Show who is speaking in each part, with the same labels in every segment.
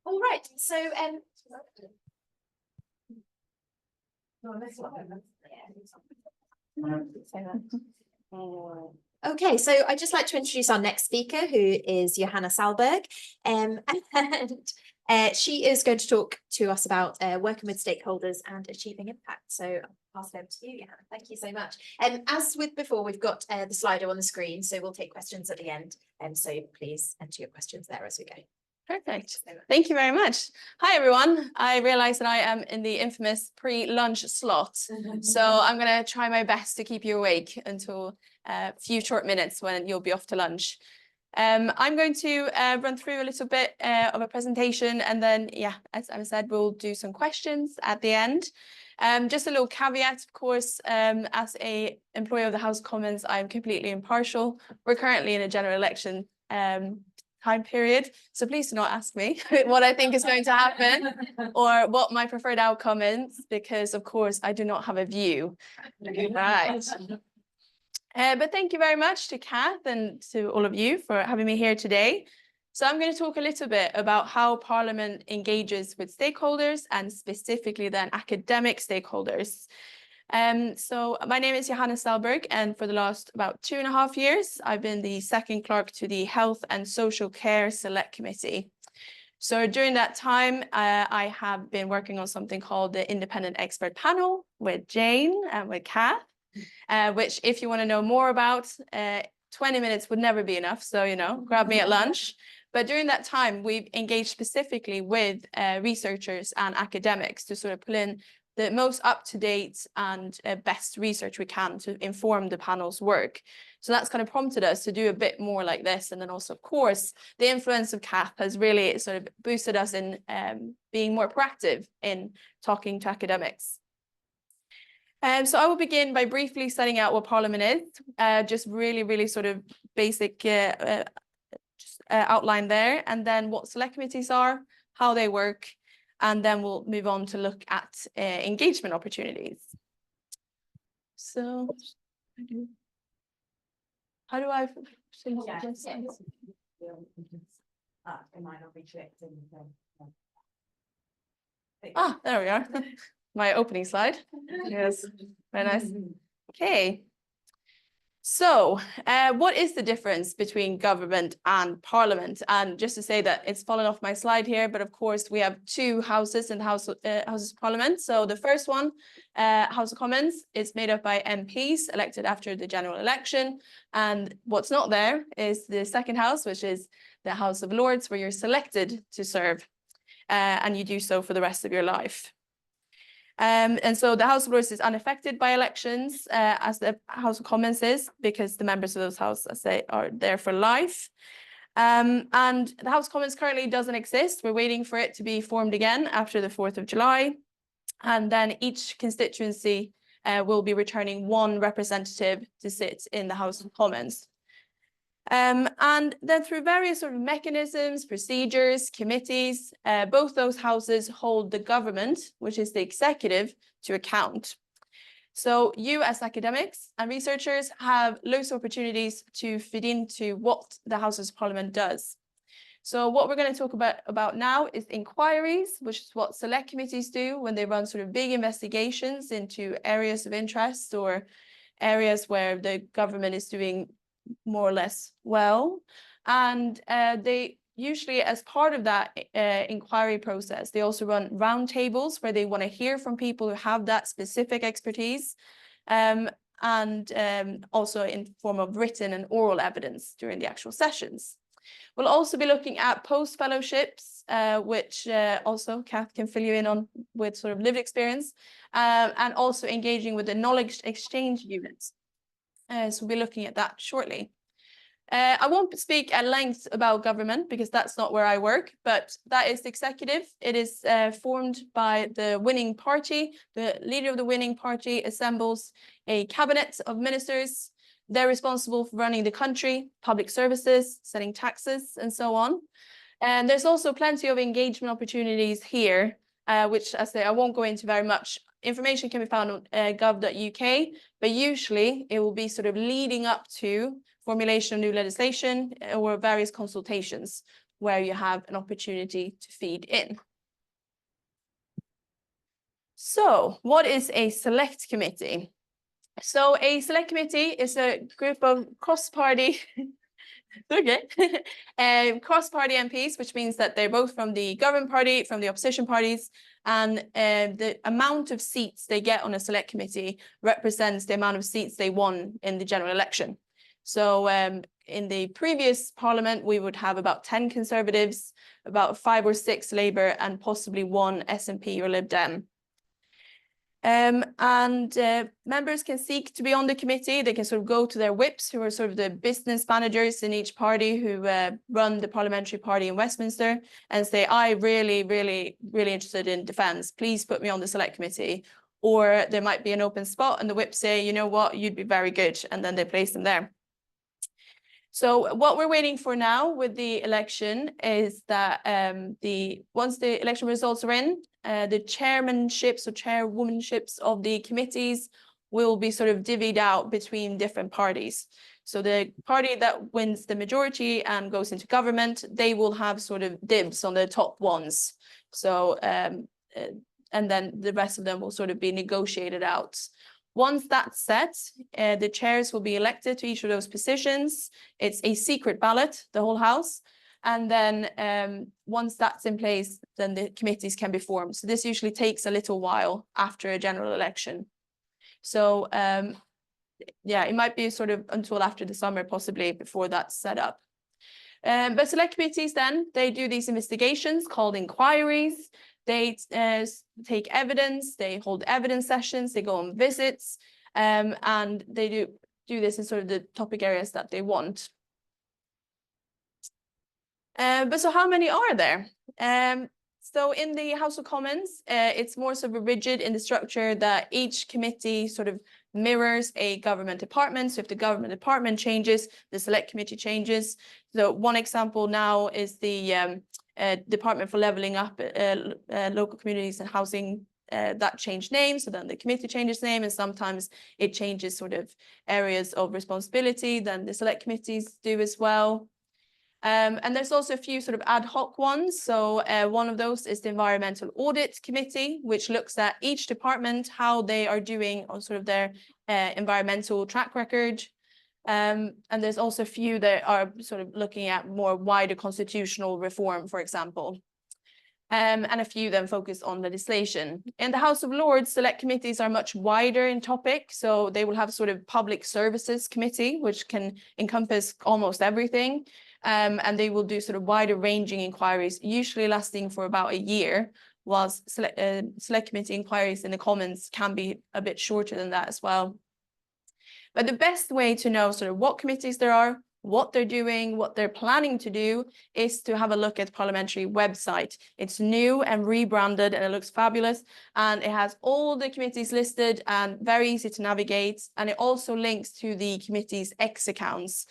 Speaker 1: All right, so okay, so I'd just like to introduce our next speaker, who is Yohanna Sallberg, and she is going to talk to us about working with stakeholders and achieving impact. So I'll pass it over to you, Yohanna. Thank you so much. As with before, we've got the Slido on the screen, so we'll take questions at the end. So please enter your questions there as we go.
Speaker 2: Perfect. Thank you very much. Hi, everyone. I realize that I am in the infamous pre-lunch slot, so I'm going to try my best to keep you awake until a few short minutes when you'll be off to lunch. I'm going to run through a little bit of a presentation, and then, yeah, as I said, we'll do some questions at the end. Just a little caveat, of course, as a employee of the House of Commons, I'm completely impartial. We're currently in a general election time period, so please do not ask me what I think is going to happen or what my preferred outcome is, because of course I do not have a view. Right. But thank you very much to Kath and to all of you for having me here today. So I'm going to talk a little bit about how Parliament engages with stakeholders, and specifically then academic stakeholders. So my name is Yohanna Sallberg, and for the last about 2.5 years, I've been the second clerk to the Health and Social Care Select Committee. So during that time, I have been working on something called the Independent Expert Panel with Jane and with Kath, which if you want to know more about, 20 minutes would never be enough. So, you know, grab me at lunch. But during that time, we've engaged specifically with researchers and academics to sort of pull in the most up-to-date and best research we can to inform the panel's work. So that's kind of prompted us to do a bit more like this. And then also, of course, the influence of Kath has really sort of boosted us in being more proactive in talking to academics. So I will begin by briefly setting out what Parliament is, just really sort of basic outline there, and then what select committees are, how they work, and then we'll move on to look at engagement opportunities. So, how do I? Ah, there we are. My opening slide. Yes, very nice. Okay. So, what is the difference between government and Parliament? And just to say that it's fallen off my slide here, but of course we have two houses in the Houses of Parliament. So the first one, House of Commons, is made up by MPs elected after the general election. And what's not there is the second house, which is the House of Lords, where you're selected to serve, and you do so for the rest of your life. And so the House of Lords is unaffected by elections, as the House of Commons is, because the members of those houses, as they are there for life. And the House of Commons currently doesn't exist. We're waiting for it to be formed again after the 4th of July. And then each constituency will be returning one representative to sit in the House of Commons. And then through various sort of mechanisms, procedures, committees, both those houses hold the government, which is the executive, to account. So you as academics and researchers have loads of opportunities to fit into what the Houses of Parliament does. So what we're going to talk about now is inquiries, which is what select committees do when they run sort of big investigations into areas of interest or areas where the government is doing more or less well. And they usually, as part of that inquiry process, they also run roundtables where they want to hear from people who have that specific expertise, and also in form of written and oral evidence during the actual sessions. We'll also be looking at post-fellowships, which also Kath can fill you in on with sort of lived experience, and also engaging with the knowledge exchange units. So we'll be looking at that shortly. I won't speak at length about government because that's not where I work, but that is the executive. It is formed by the winning party. The leader of the winning party assembles a cabinet of ministers. They're responsible for running the country, public services, setting taxes, and so on. And there's also plenty of engagement opportunities here, which I won't go into very much information can be found on gov.uk, but usually it will be sort of leading up to formulation of new legislation or various consultations where you have an opportunity to feed in. So what is a select committee? So a select committee is a group of cross-party cross-party MPs, which means that they're both from the government party, from the opposition parties, and the amount of seats they get on a select committee represents the amount of seats they won in the general election. So in the previous parliament, we would have about 10 Conservatives, about 5 or 6 Labour, and possibly 1 SNP or Lib Dem. Members can seek to be on the committee. They can sort of go to their whips, who are sort of the business managers in each party who run the parliamentary party in Westminster, and say, I really interested in defence. Please put me on the select committee. Or there might be an open spot and the whips say, you know what, you'd be very good. And then they place them there. So what we're waiting for now with the election is that once the election results are in, the chairmanships or chairwomanships of the committees will be sort of divvied out between different parties. So the party that wins the majority and goes into government, they will have sort of dibs on the top ones. So and then the rest of them will sort of be negotiated out. Once that's set, the chairs will be elected to each of those positions. It's a secret ballot, the whole house. And then once that's in place, then the committees can be formed. So this usually takes a little while after a general election. So yeah, it might be sort of until after the summer, possibly, before that's set up. But select committees then, they do these investigations called inquiries. They take evidence, they hold evidence sessions, they go on visits, and they do this in sort of the topic areas that they want. But so how many are there? So in the House of Commons, it's more sort of rigid in the structure that each committee sort of mirrors a government department. So if the government department changes, the select committee changes. So one example now is the Department for Levelling Up Local Communities and Housing. That changed name, so then the committee changes name, and sometimes it changes sort of areas of responsibility, then the select committees do as well. And there's also a few sort of ad hoc ones. So one of those is the Environmental Audit Committee, which looks at each department, how they are doing on sort of their environmental track record. And there's also a few that are sort of looking at more wider constitutional reform, for example. And a few then focus on legislation. In the House of Lords, select committees are much wider in topic. So they will have sort of Public Services Committee, which can encompass almost everything. And they will do sort of wider ranging inquiries, usually lasting for about a year, whilst select committee inquiries in the Commons can be a bit shorter than that as well. But the best way to know sort of what committees there are, what they're doing, what they're planning to do, is to have a look at the parliamentary website. It's new and rebranded and it looks fabulous. And it has all the committees listed and very easy to navigate. And it also links to the committee's X accounts.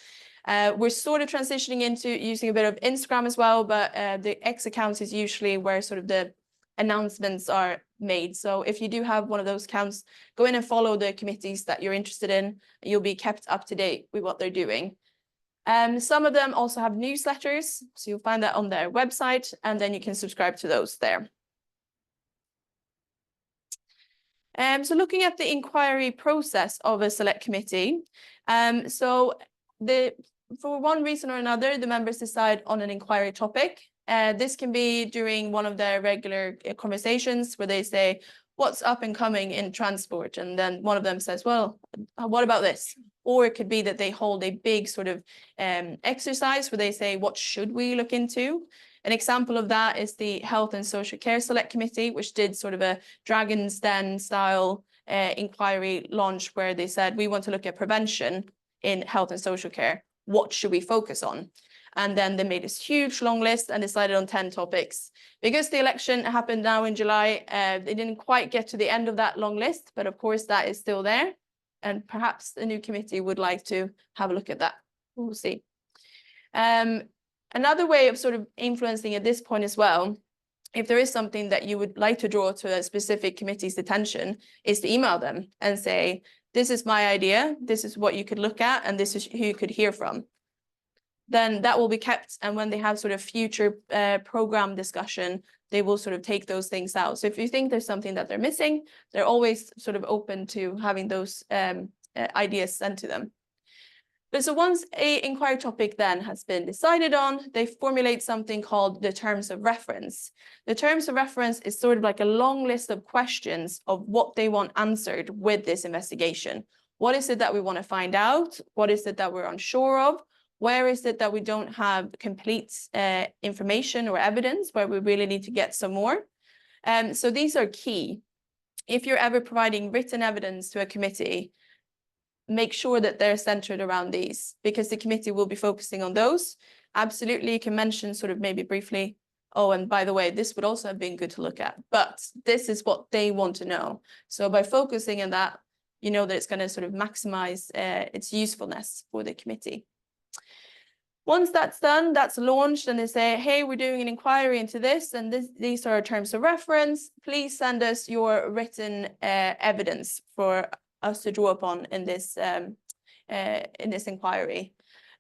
Speaker 2: We're sort of transitioning into using a bit of Instagram as well, but the X accounts is usually where sort of the announcements are made. So if you do have one of those accounts, go in and follow the committees that you're interested in. You'll be kept up to date with what they're doing. Some of them also have newsletters, so you'll find that on their website, and then you can subscribe to those there. So looking at the inquiry process of a select committee, for one reason or another, the members decide on an inquiry topic. This can be during one of their regular conversations where they say, what's up and coming in transport? And then one of them says, well, what about this? Or it could be that they hold a big sort of exercise where they say, what should we look into? An example of that is the Health and Social Care Select Committee, which did sort of a Dragon's Den style inquiry launch where they said, we want to look at prevention in health and social care. What should we focus on? And then they made this huge long list and decided on 10 topics. Because the election happened now in July, they didn't quite get to the end of that long list, but of course that is still there. And perhaps the new committee would like to have a look at that. We'll see. Another way of sort of influencing at this point as well if there is something that you would like to draw to a specific committee's attention, is to email them and say, this is my idea, this is what you could look at, and this is who you could hear from. Then that will be kept, and when they have sort of future program discussion, they will sort of take those things out. So if you think there's something that they're missing, they're always sort of open to having those ideas sent to them. But so once an inquiry topic then has been decided on, they formulate something called the terms of reference. The terms of reference is sort of like a long list of questions of what they want answered with this investigation. What is it that we want to find out? What is it that we're unsure of? Where is it that we don't have complete information or evidence where we really need to get some more? So these are key. If you're ever providing written evidence to a committee, make sure that they're centered around these, because the committee will be focusing on those. Absolutely, you can mention sort of maybe briefly, oh, and by the way, this would also have been good to look at, but this is what they want to know. So by focusing on that, you know that it's going to sort of maximize its usefulness for the committee. Once that's done, that's launched, and they say, hey, we're doing an inquiry into this, and these are our terms of reference. Please send us your written evidence for us to draw upon in this inquiry.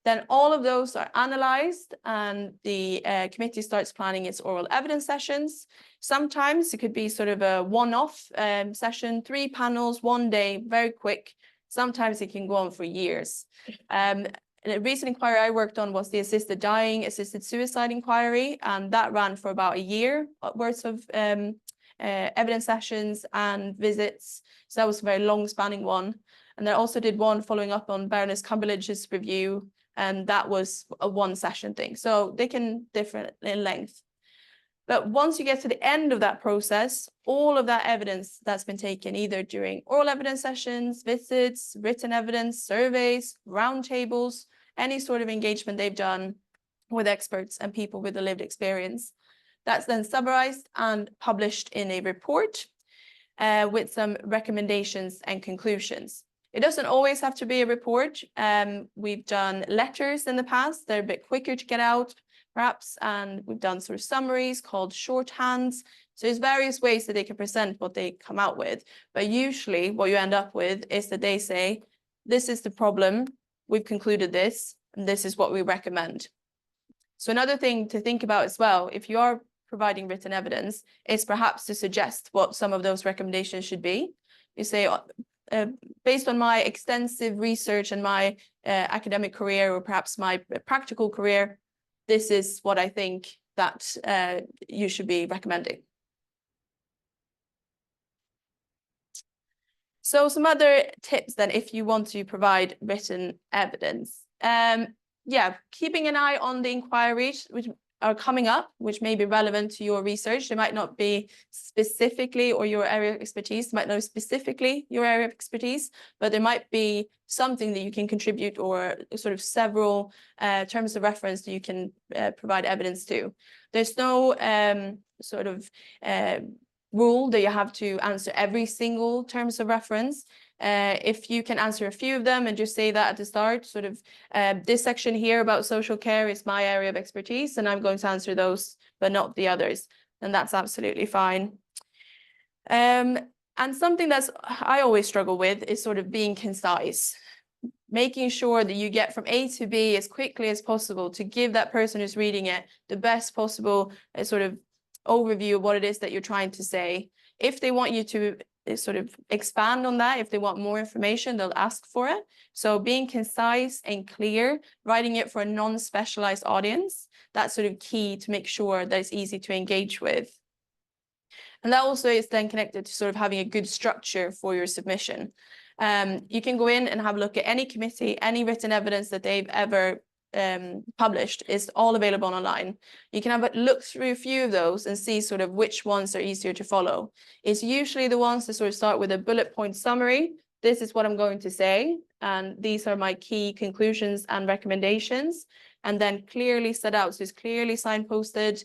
Speaker 2: Then all of those are analyzed, and the committee starts planning its oral evidence sessions. Sometimes it could be sort of a one-off session, 3 panels, 1 day, very quick. Sometimes it can go on for years. A recent inquiry I worked on was the assisted dying, assisted suicide inquiry, and that ran for about a year worth of evidence sessions and visits. So that was a very long spanning one. And I also did one following up on Baroness Cumberledge's review, and that was a 1 session thing. So they can differ in length. But once you get to the end of that process, all of that evidence that's been taken either during oral evidence sessions, visits, written evidence, surveys, roundtables, any sort of engagement they've done with experts and people with a lived experience, that's then summarized and published in a report with some recommendations and conclusions. It doesn't always have to be a report. We've done letters in the past. They're a bit quicker to get out, perhaps, and we've done sort of summaries called shorthands. So there's various ways that they can present what they come out with. But usually what you end up with is that they say, this is the problem, we've concluded this, and this is what we recommend. So another thing to think about as well, if you are providing written evidence, is perhaps to suggest what some of those recommendations should be. You say, based on my extensive research and my academic career, or perhaps my practical career, this is what I think that you should be recommending. So some other tips then, if you want to provide written evidence. Yeah, keeping an eye on the inquiries which are coming up, which may be relevant to your research. They might not be specifically, or your area of expertise, might not be specifically your area of expertise, but there might be something that you can contribute, or sort of several terms of reference that you can provide evidence to. There's no sort of rule that you have to answer every single terms of reference. If you can answer a few of them and just say that at the start, sort of this section here about social care is my area of expertise, and I'm going to answer those, but not the others, then that's absolutely fine. And something that's I always struggle with is sort of being concise, making sure that you get from A to B as quickly as possible to give that person who's reading it the best possible sort of overview of what it is that you're trying to say. If they want you to sort of expand on that, if they want more information, they'll ask for it. So being concise and clear, writing it for a non-specialized audience, that's sort of key to make sure that it's easy to engage with. And that also is then connected to sort of having a good structure for your submission. You can go in and have a look at any committee, any written evidence that they've ever published is all available online. You can have a look through a few of those and see sort of which ones are easier to follow. It's usually the ones that sort of start with a bullet point summary. This is what I'm going to say, and these are my key conclusions and recommendations, and then clearly set out. So it's clearly signposted.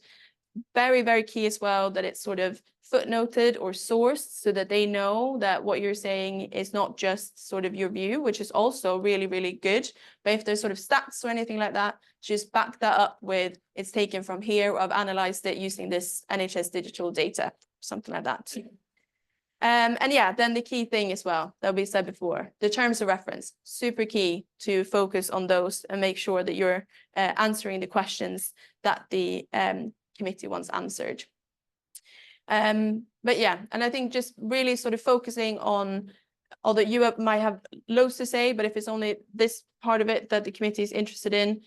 Speaker 2: Very, very key as well that it's sort of footnoted or sourced so that they know that what you're saying is not just sort of your view, which is also really, really good. But if there's sort of stats or anything like that, just back that up with it's taken from here, or I've analyzed it using this NHS digital data, something like that. And yeah, then the key thing as well that we said before, the terms of reference, super key to focus on those and make sure that you're answering the questions that the committee wants answered. But yeah, and I think just really sort of focusing on, although you might have loads to say, but if it's only this part of it that the committee is interested in,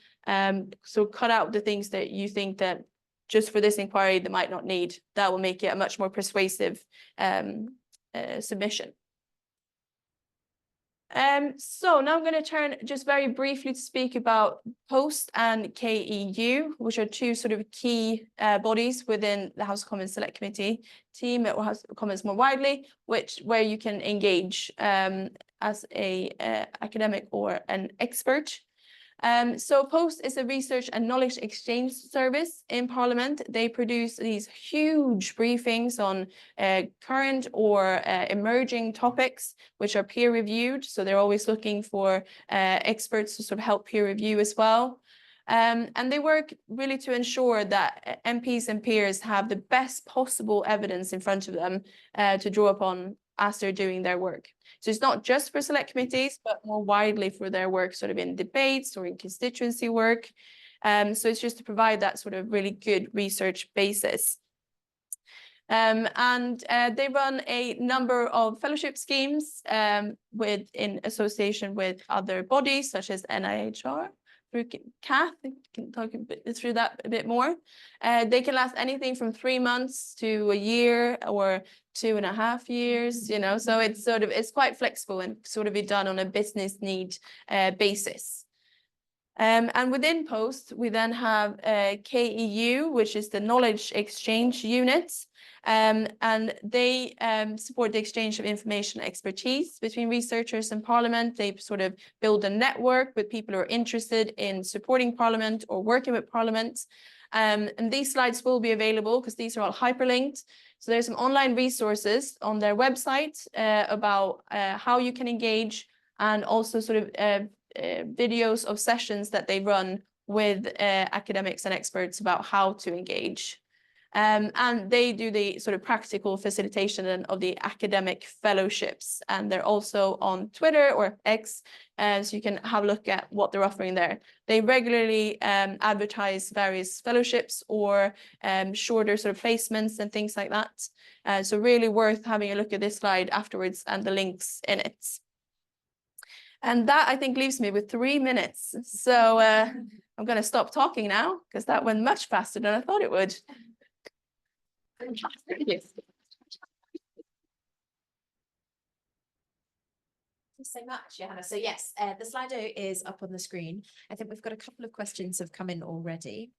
Speaker 2: so cut out the things that you think that just for this inquiry they might not need. That will make it a much more persuasive submission. So now I'm going to turn just very briefly to speak about POST and KEU, which are two sort of key bodies within the House of Commons Select Committee team, or House of Commons more widely, where you can engage as a academic or an expert. So POST is a research and knowledge exchange service in Parliament. They produce these huge briefings on current or emerging topics, which are peer reviewed. So they're always looking for experts to sort of help peer review as well. And they work really to ensure that MPs and peers have the best possible evidence in front of them to draw upon as they're doing their work. So it's not just for select committees, but more widely for their work sort of in debates or in constituency work. So it's just to provide that sort of really good research basis. And they run a number of fellowship schemes in association with other bodies such as NIHR. Through Kath, I can talk through that a bit more. They can last anything from 3 months to a year or 2.5 years, you know, so it's quite flexible and sort of be done on a business need basis. And within POST, we then have KEU, which is the Knowledge Exchange Unit. And they support the exchange of information and expertise between researchers and Parliament. They sort of build a network with people who are interested in supporting Parliament or working with Parliament. And these slides will be available because these are all hyperlinked. So there's some online resources on their website about how you can engage, and also sort of videos of sessions that they run with academics and experts about how to engage. And they do the sort of practical facilitation of the academic fellowships, and they're also on Twitter or X, so you can have a look at what they're offering there. They regularly advertise various fellowships or shorter sort of placements and things like that. So really worth having a look at this slide afterwards and the links in it. And that, I think, leaves me with 3 minutes. So I'm going to stop talking now because that went much faster than I thought it would.
Speaker 1: Thank you.
Speaker 2: Thank you
Speaker 1: So much, Johanna. So yes, the Slido is up on the screen. I think we've got a couple of questions have come in already.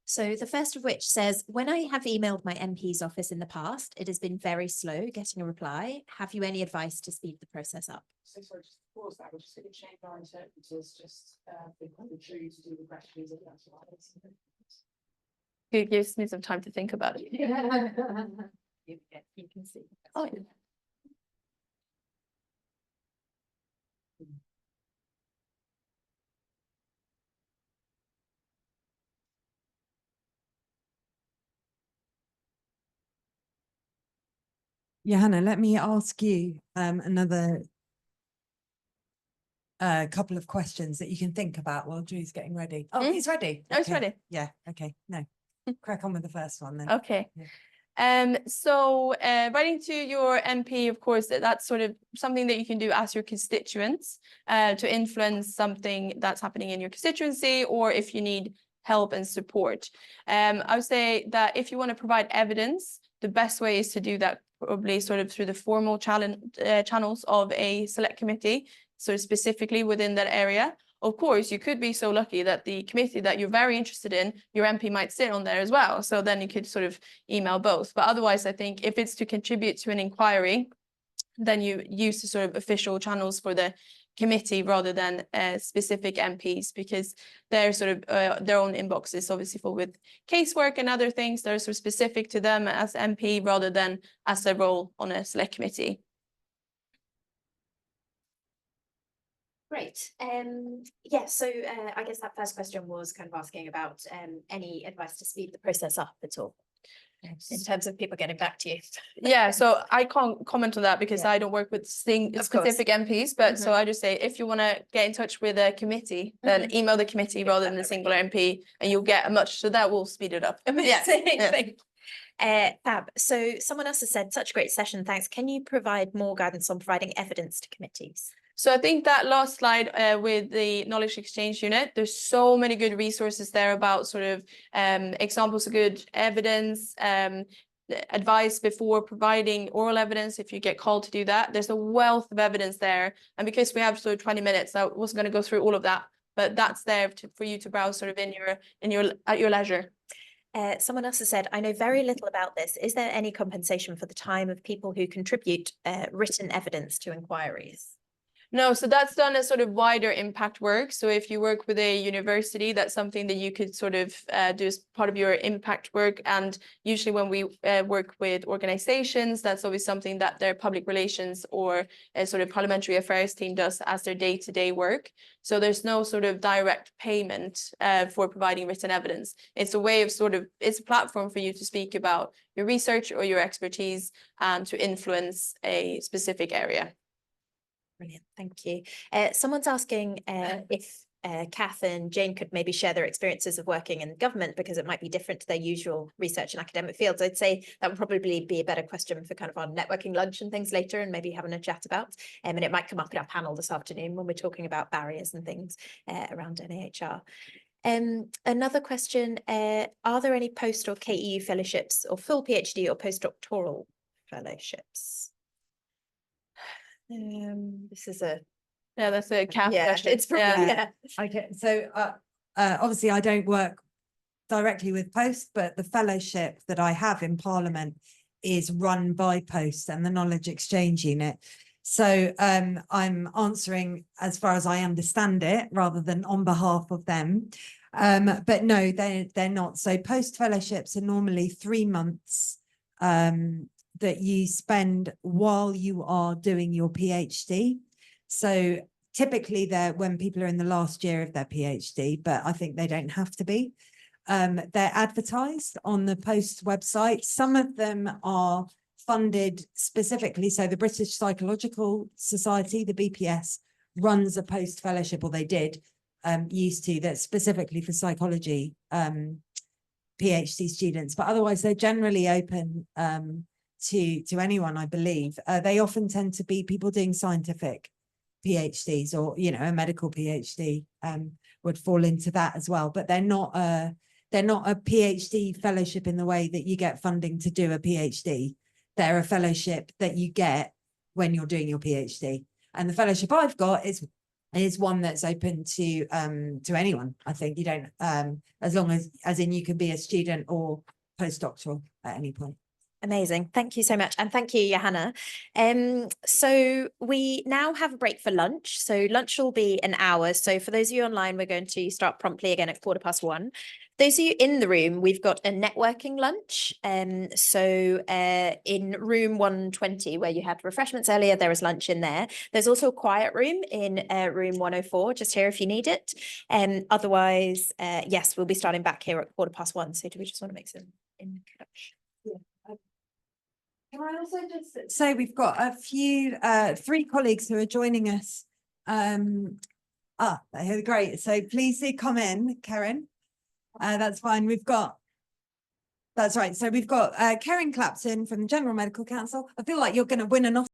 Speaker 1: So the first of which says, when I have emailed my MP's office in the past, it has been very slow getting a reply. Have you any advice to speed the process up?
Speaker 3: So sorry, just pause that. We're just going to change our interpreters just true to do the questions if that's all right.
Speaker 2: It gives me some time to think about it.
Speaker 1: You can see.
Speaker 2: Oh, yeah.
Speaker 4: Johanna, let me ask you another couple of questions that you can think about while Drew's getting ready. Oh, he's ready.
Speaker 2: Oh, it's
Speaker 4: Okay.
Speaker 2: ready.
Speaker 4: Yeah. Okay. No. Crack on with the first one then.
Speaker 2: Okay.
Speaker 4: Yeah.
Speaker 2: So writing to your MP, of course, that's sort of something that you can do as your constituents to influence something that's happening in your constituency, or if you need help and support. I would say that if you want to provide evidence, the best way is to do that probably sort of through the formal channels of a select committee, so specifically within that area. Of course, you could be so lucky that the committee that you're very interested in, your MP might sit on there as well. So then you could sort of email both. But otherwise, I think if it's to contribute to an inquiry, then you use the sort of official channels for the committee rather than specific MPs, because their sort of their own inbox is obviously full with casework and other things that are sort of specific to them as MP rather than as a role on a select committee.
Speaker 1: Great. Yeah, so I guess that first question was kind of asking about any advice to speed the process up at all in terms of people getting back to you.
Speaker 2: Yeah, so I can't comment on that because
Speaker 1: Yeah.
Speaker 2: I don't work with
Speaker 1: Of
Speaker 2: specific MPs, but so
Speaker 1: Mhm.
Speaker 2: I just say if you want to get in touch with a committee, then email the committee rather than a single MP, and you'll get a much, so that will speed it up.
Speaker 1: Amazing.
Speaker 2: Yeah.
Speaker 1: Fab. So someone else has said, such a great session, thanks. Can you provide more guidance on providing evidence to committees?
Speaker 2: So I think that last slide with the knowledge exchange unit, there's so many good resources there about sort of examples of good evidence, advice before providing oral evidence if you get called to do that. There's a wealth of evidence there. And because we have sort of 20 minutes, I wasn't going to go through all of that, but that's there for you to browse sort of at your leisure.
Speaker 1: Someone else has said, I know very little about this. Is there any compensation for the time of people who contribute written evidence to inquiries?
Speaker 2: No, so that's done as sort of wider impact work. So if you work with a university, that's something that you could sort of do as part of your impact work. And usually when we work with organizations, that's always something that their public relations or a sort of parliamentary affairs team does as their day-to-day work. So there's no sort of direct payment for providing written evidence. It's a way of sort of, it's a platform for you to speak about your research or your expertise and to influence a specific area.
Speaker 1: Brilliant, thank you. Someone's asking if Kath and Jane could maybe share their experiences of working in government, because it might be different to their usual research and academic fields. I'd say that would probably be a better question for kind of our networking lunch and things later, and maybe having a chat about. And it might come up in our panel this afternoon when we're talking about barriers and things around NAHR. Another question, are there any post or KEU fellowships or full PhD or postdoctoral fellowships? This is a
Speaker 2: that's a Kath question.
Speaker 1: It's probably
Speaker 4: Okay, so obviously I don't work directly with Post, but the fellowship that I have in Parliament is run by Post and the Knowledge Exchange Unit. So I'm answering as far as I understand it, rather than on behalf of them. But no, they're not. So Post fellowships are normally 3 months that you spend while you are doing your PhD. So typically they're when people are in the last year of their PhD, but I think they don't have to be. They're advertised on the Post website. Some of them are funded specifically. So the British Psychological Society, the BPS, runs a Post fellowship, or they did, used to, that's specifically for psychology PhD students, but otherwise they're generally open to anyone, I believe. They often tend to be people doing scientific PhDs, or a medical PhD would fall into that as well. But they're not a PhD fellowship in the way that you get funding to do a PhD. They're a fellowship that you get when you're doing your PhD. And the fellowship I've got is one that's open to anyone. I think you don't as long as in you can be a student or postdoctoral at any point.
Speaker 1: Amazing. Thank you so much. And thank you, Yohanna. So we now have a break for lunch. So lunch will be an hour. So for those of you online, we're going to start promptly again at 1:15. Those of you in the room, we've got a networking lunch. So in room 120, where you had refreshments earlier, there is lunch in there. There's also a quiet room in room 104, just here if you need it. Otherwise, yes, we'll be starting back here at 1:15. So do we just want to make some introduction?
Speaker 4: Can I also just say we've got a few, 3 colleagues who are joining us. They're great. So please do come in, Karen. That's fine. That's right. So we've got Karen Clapton from the General Medical Council. I feel like you're going to win an Oscar.